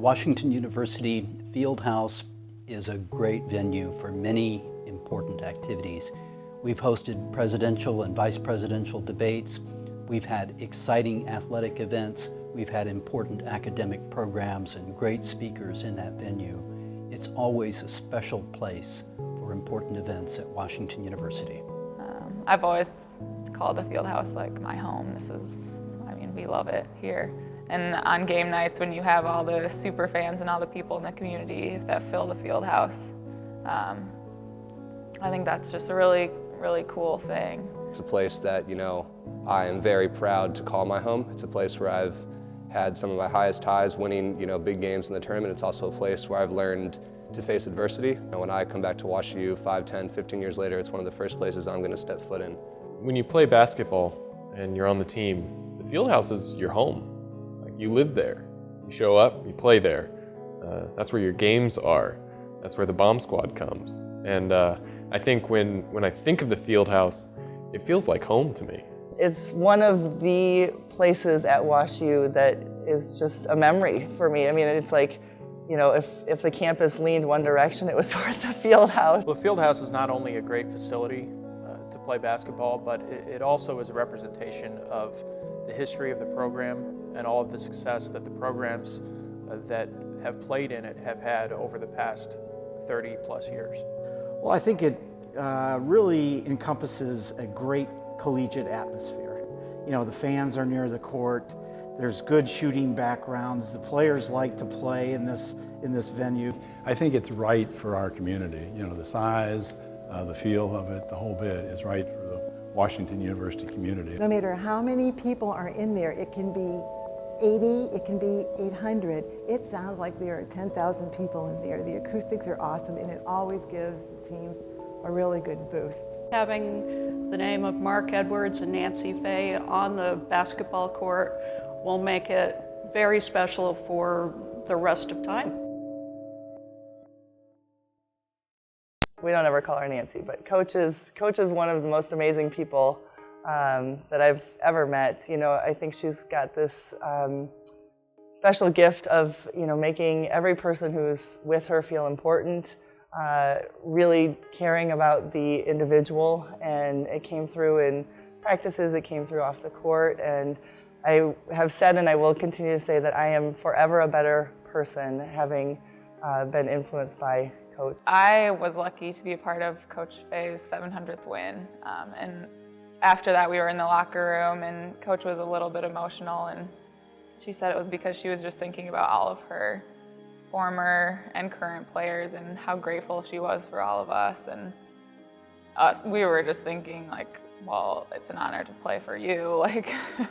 Washington University Fieldhouse is a great venue for many important activities. We've hosted presidential and vice presidential debates. We've had exciting athletic events. We've had important academic programs and great speakers in that venue. It's always a special place for important events at Washington University. I've always called the Fieldhouse like my home. We love it here. And on game nights, when you have all the super fans and all the people in the community that fill the Fieldhouse, I think that's just a really, really cool thing. It's a place that, I am very proud to call my home. It's a place where I've had some of my highest highs winning, big games in the tournament. It's also a place where I've learned to face adversity. And when I come back to WashU 5, 10, 15 years later, it's one of the first places I'm going to step foot in. When you play basketball and you're on the team, the Fieldhouse is your home. You live there. You show up, you play there. That's where your games are. That's where the bomb squad comes. And I think when I think of the Fieldhouse, it feels like home to me. It's one of the places at WashU that is just a memory for me. It's like, if the campus leaned one direction, it was toward the Fieldhouse. The Fieldhouse is not only a great facility to play basketball, but it also is a representation of the history of the program and all of the success that the programs that have played in it have had over the past 30 plus years. Well, I think it really encompasses a great collegiate atmosphere. The fans are near the court, there's good shooting backgrounds, the players like to play in this venue. I think it's right for our community. The size, the feel of it, the whole bit is right for the Washington University community. No matter how many people are in there, it can be 80, it can be 800. It sounds like there are 10,000 people in there. The acoustics are awesome, and it always gives the teams a really good boost. Having the name of Mark Edwards and Nancy Fahey on the basketball court will make it very special for the rest of time. We don't ever call her Nancy, but Coach is one of the most amazing people that I've ever met. I think she's got this special gift of making every person who's with her feel important, really caring about the individual, and it came through in practices, it came through off the court, and I have said and I will continue to say that I am forever a better person having been influenced by Coach. I was lucky to be a part of Coach Fahey's 700th win, and after that we were in the locker room and Coach was a little bit emotional, and she said it was because she was just thinking about all of her former and current players and how grateful she was for all of us, and we were just thinking well, it's an honor to play for you.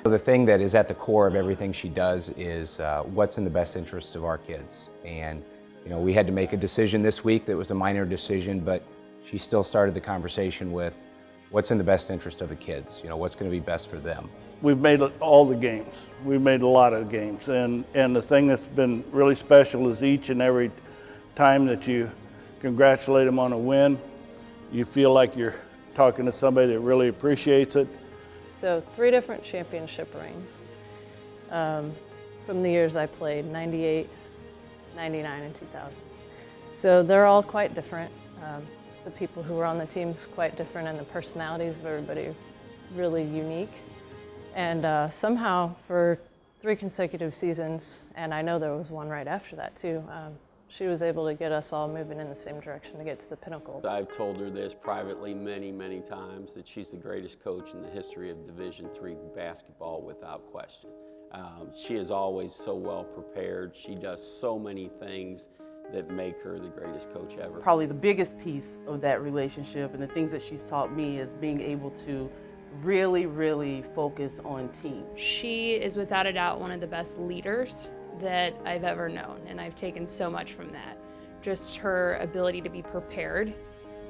The thing that is at the core of everything she does is what's in the best interest of our kids. And we had to make a decision this week that was a minor decision, but she still started the conversation with what's in the best interest of the kids, what's going to be best for them. We've made all the games. We've made a lot of games, and the thing that's been really special is each and every time that you congratulate them on a win, you feel like you're talking to somebody that really appreciates it. So 3 different championship rings from the years I played, 98, 99, and 2000. So they're all quite different. The people who were on the team's quite different, and the personalities of everybody really unique. And somehow for 3 consecutive seasons, and I know there was one right after that too, she was able to get us all moving in the same direction to get to the pinnacle. I've told her this privately many, many times, that she's the greatest coach in the history of Division III basketball without question. She is always so well prepared. She does so many things that make her the greatest coach ever. Probably the biggest piece of that relationship and the things that she's taught me is being able to really, really focus on team. She is without a doubt one of the best leaders that I've ever known, and I've taken so much from that. Just her ability to be prepared,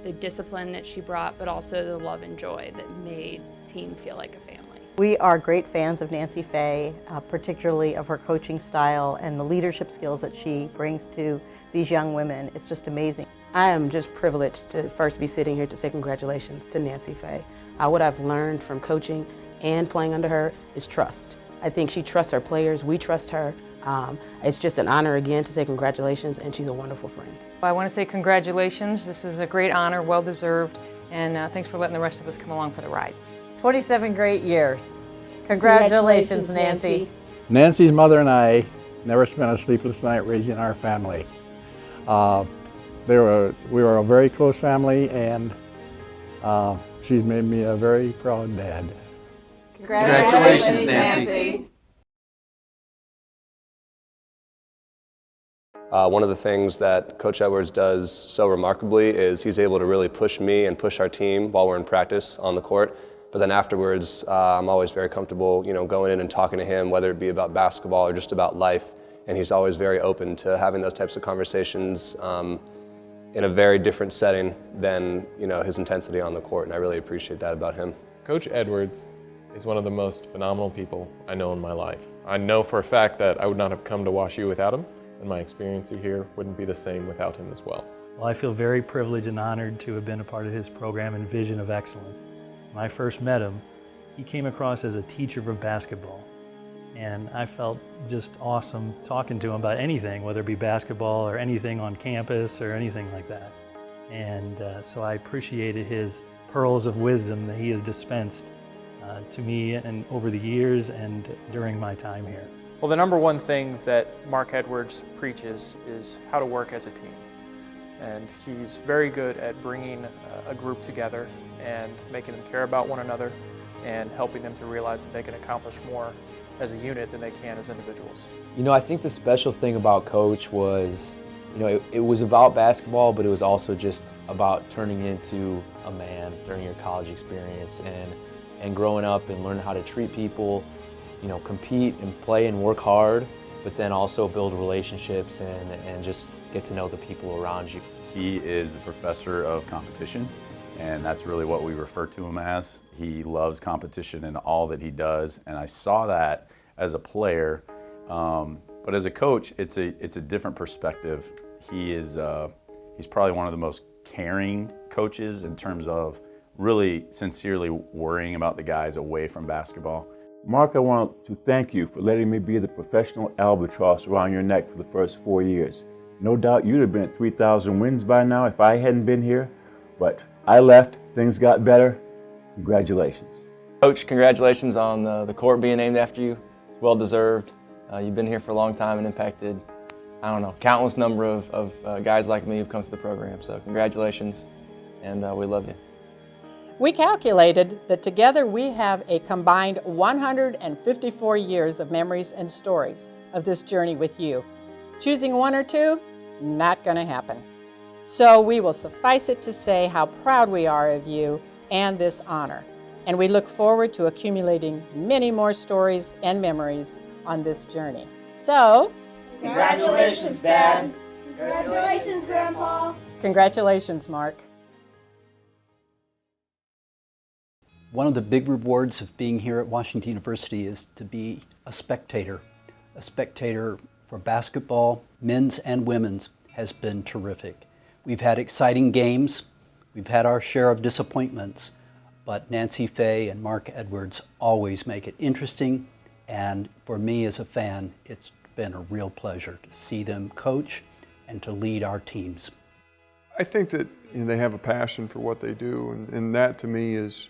the discipline that she brought, but also the love and joy that made team feel like a family. We are great fans of Nancy Fahey, particularly of her coaching style and the leadership skills that she brings to these young women. It's just amazing. I am just privileged to first be sitting here to say congratulations to Nancy Fahey. What I've learned from coaching and playing under her is trust. I think she trusts her players, we trust her. It's just an honor again to say congratulations, and she's a wonderful friend. I want to say congratulations. This is a great honor, well deserved, and thanks for letting the rest of us come along for the ride. 27 great years. Congratulations, Nancy. Nancy's mother and I never spent a sleepless night raising our family. We were a very close family, and she's made me a very proud dad. Congratulations, Nancy. One of the things that Coach Edwards does so remarkably is he's able to really push me and push our team while we're in practice on the court. But then afterwards, I'm always very comfortable, going in and talking to him, whether it be about basketball or just about life. And he's always very open to having those types of conversations in a very different setting than, his intensity on the court. And I really appreciate that about him. Coach Edwards is one of the most phenomenal people I know in my life. I know for a fact that I would not have come to WashU without him, and my experience here wouldn't be the same without him as well. Well, I feel very privileged and honored to have been a part of his program and vision of excellence. When I first met him, he came across as a teacher of basketball. And I felt just awesome talking to him about anything, whether it be basketball or anything on campus or anything like that. And so I appreciated his pearls of wisdom that he has dispensed to me and over the years and during my time here. Well, the number one thing that Mark Edwards preaches is how to work as a team. And he's very good at bringing a group together and making them care about one another and helping them to realize that they can accomplish more as a unit than they can as individuals. I think the special thing about Coach was, it was about basketball, but it was also just about turning into a man during your college experience and growing up and learning how to treat people, compete and play and work hard, but then also build relationships and just get to know the people around you. He is the professor of competition, and that's really what we refer to him as. He loves competition in all that he does, and I saw that as a player, but as a coach, it's a different perspective. He's probably one of the most caring coaches in terms of really sincerely worrying about the guys away from basketball. Mark, I want to thank you for letting me be the professional albatross around your neck for the first 4 years. No doubt you'd have been at 3,000 wins by now if I hadn't been here, but I left, things got better. Congratulations. Coach, congratulations on the court being named after you. It's well deserved. You've been here for a long time and impacted, countless number of guys like me who've come through the program. So congratulations, and we love you. We calculated that together we have a combined 154 years of memories and stories of this journey with you. Choosing one or two, not going to happen. So we will suffice it to say how proud we are of you and this honor. And we look forward to accumulating many more stories and memories on this journey. So, Congratulations, Dad. Congratulations, Grandpa. Congratulations, Mark. One of the big rewards of being here at Washington University is to be a spectator. A spectator for basketball, men's and women's, has been terrific. We've had exciting games, we've had our share of disappointments, but Nancy Fahey and Mark Edwards always make it interesting, and for me as a fan, it's been a real pleasure to see them coach and to lead our teams. I think that they have a passion for what they do, and that to me is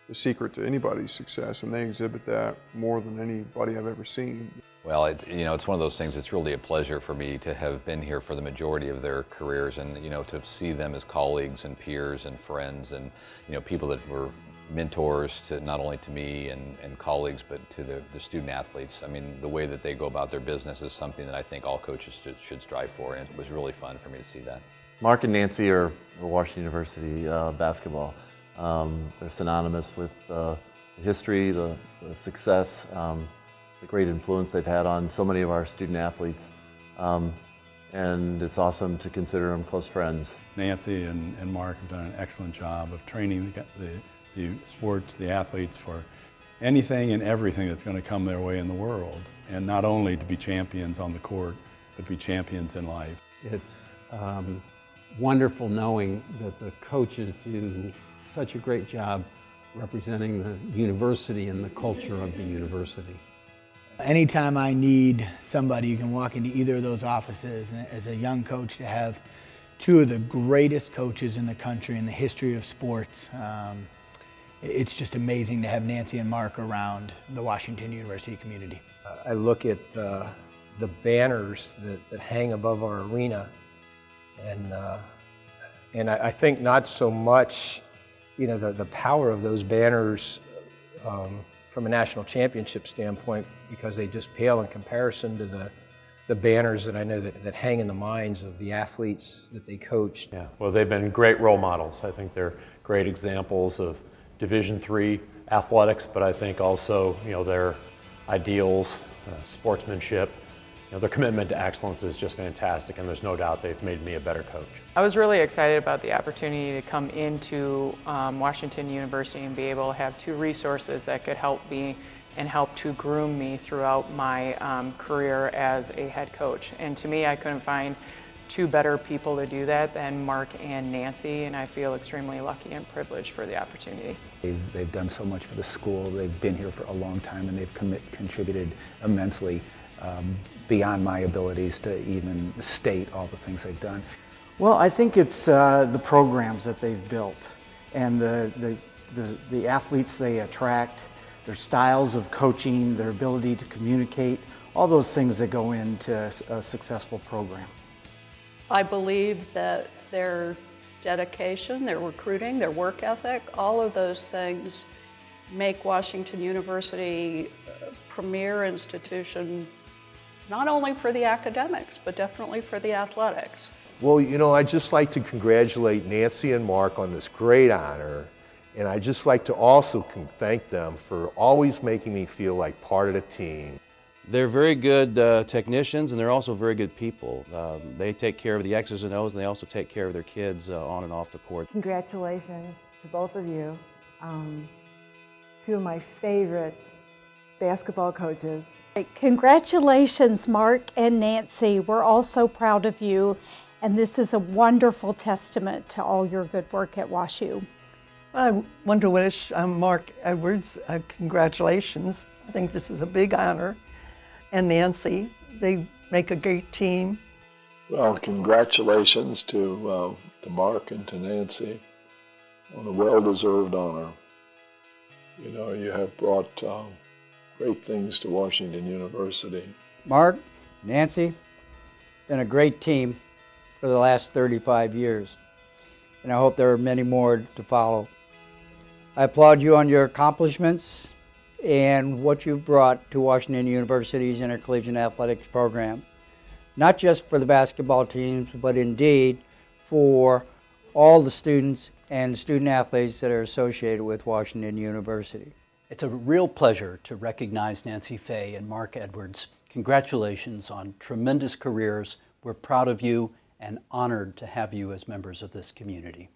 the secret to anybody's success, and they exhibit that more than anybody I've ever seen. Well, it's one of those things. It's really a pleasure for me to have been here for the majority of their careers, and to see them as colleagues and peers and friends, and people that were mentors to not only to me and colleagues, but to the student athletes. I mean, the way that they go about their business is something that I think all coaches should strive for, and it was really fun for me to see that. Mark and Nancy are Washington University basketball. They're synonymous with the history, the success, the great influence they've had on so many of our student athletes. And it's awesome to consider them close friends. Nancy and Mark have done an excellent job of training the sports, the athletes for anything and everything that's going to come their way in the world. And not only to be champions on the court, but be champions in life. It's wonderful knowing that the coaches do such a great job representing the university and the culture of the university. Anytime I need somebody, you can walk into either of those offices, and as a young coach, to have two of the greatest coaches in the country in the history of sports, it's just amazing to have Nancy and Mark around the Washington University community. I look at the banners that hang above our arena, and I think not so much, the power of those banners from a national championship standpoint, because they just pale in comparison to the banners that I know that hang in the minds of the athletes that they coached. Yeah, well, they've been great role models. I think they're great examples of Division III athletics, but I think also, their ideals, sportsmanship, their commitment to excellence is just fantastic, and there's no doubt they've made me a better coach. I was really excited about the opportunity to come into Washington University and be able to have two resources that could help me and help to groom me throughout my career as a head coach. And to me, I couldn't find two better people to do that than Mark and Nancy, and I feel extremely lucky and privileged for the opportunity. They've done so much for the school. They've been here for a long time, and they've contributed immensely beyond my abilities to even state all the things they've done. Well, I think it's the programs that they've built and the athletes they attract, their styles of coaching, their ability to communicate, all those things that go into a successful program. I believe that their dedication, their recruiting, their work ethic, all of those things make Washington University a premier institution, not only for the academics, but definitely for the athletics. Well, I'd just like to congratulate Nancy and Mark on this great honor, and I'd just like to also thank them for always making me feel like part of the team. They're very good technicians, and they're also very good people. They take care of the X's and O's, and they also take care of their kids on and off the court. Congratulations to both of you. Two of my favorite basketball coaches. Congratulations, Mark and Nancy. We're all so proud of you, and this is a wonderful testament to all your good work at WashU. I want to wish Mark Edwards congratulations. I think this is a big honor. And Nancy, they make a great team. Well, congratulations to Mark and to Nancy on a well-deserved honor. You have brought great things to Washington University. Mark, Nancy, been a great team for the last 35 years, and I hope there are many more to follow. I applaud you on your accomplishments and what you've brought to Washington University's intercollegiate athletics program, not just for the basketball teams, but indeed for all the students and student athletes that are associated with Washington University. It's a real pleasure to recognize Nancy Fahey and Mark Edwards. Congratulations on tremendous careers. We're proud of you and honored to have you as members of this community.